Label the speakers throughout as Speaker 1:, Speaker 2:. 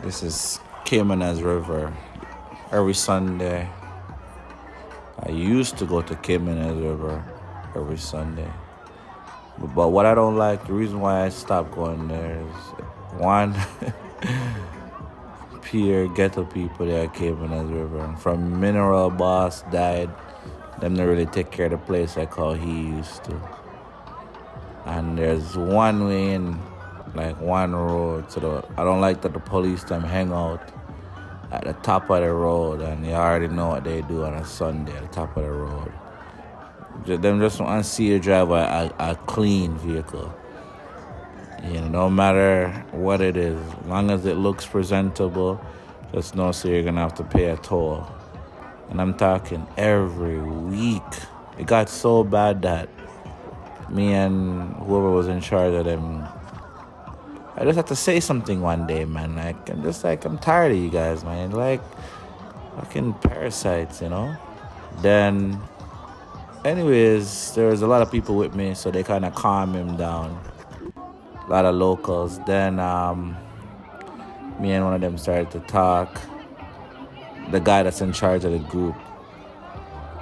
Speaker 1: This is Caymanas River. Every Sunday, I used to go to Caymanas River every Sunday. But what I don't like, the reason why I stopped going there is one, pure ghetto people there at Caymanas River. And from Mineral Boss died, them not really take care of the place like how he used to. And there's one way in, like one road. So I don't like that the police them hang out at the top of the road, and you already know what they do on a Sunday at the top of the road. Them just want to see you drive a clean vehicle. You know, no matter what it is, as long as it looks presentable, just know so you're gonna have to pay a toll. And I'm talking every week. It got so bad that me and whoever was in charge of them, I just had to say something one day, man. I'm tired of you guys, man. Like, fucking parasites, you know? Then, anyways, there was a lot of people with me, so they kind of calmed him down. A lot of locals. Then, me and one of them started to talk. The guy that's in charge of the group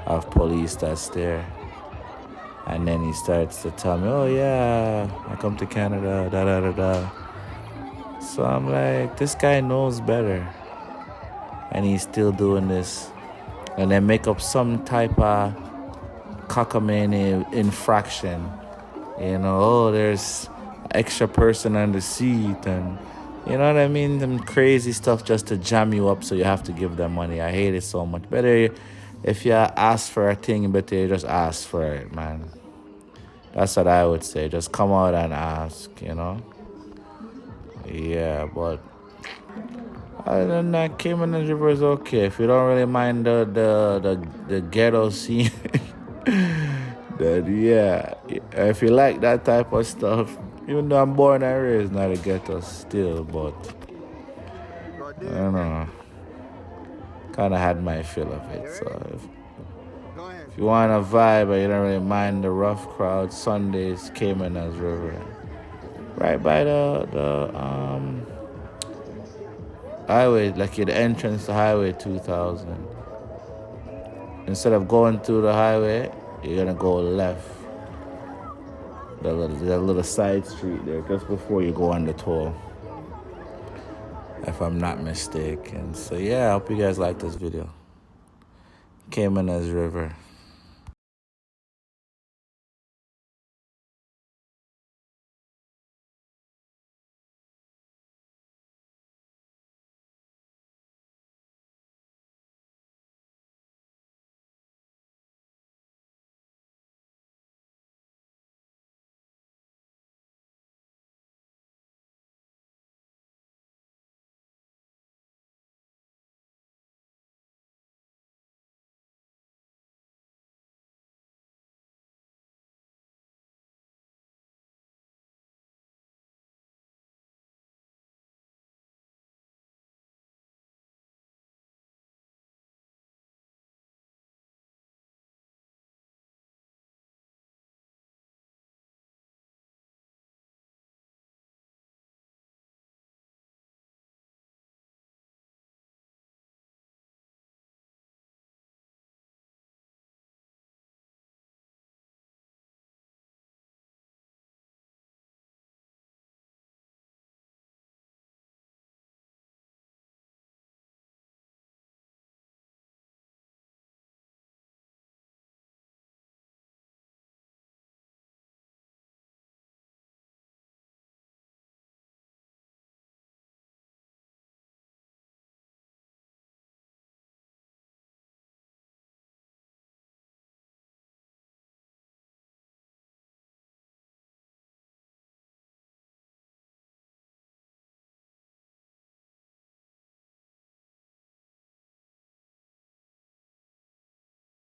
Speaker 1: of police that's there. And then he starts to tell me, oh yeah, I come to Canada, da da da da. So I'm like, this guy knows better. And he's still doing this. And then make up some type of cockamamie infraction. You know, oh, there's an extra person on the seat. And you know what I mean? Them crazy stuff just to jam you up so you have to give them money. I hate it so much. Better, if you ask for a thing, better you just ask for it, man. That's what I would say. Just come out and ask, you know? Yeah, but other than that, Caymanas River is okay. If you don't really mind the ghetto scene, then yeah. If you like that type of stuff, even though I'm born and raised not a ghetto still, but I don't know. Kind of had my fill of it. So if you want a vibe and you don't really mind the rough crowd, Sundays, Caymanas River. Right by the highway, like the entrance to Highway 2000. Instead of going through the highway, you're gonna go left. That little side street there, just before you go on the toll, if I'm not mistaken. So yeah, I hope you guys like this video. Caymanas River.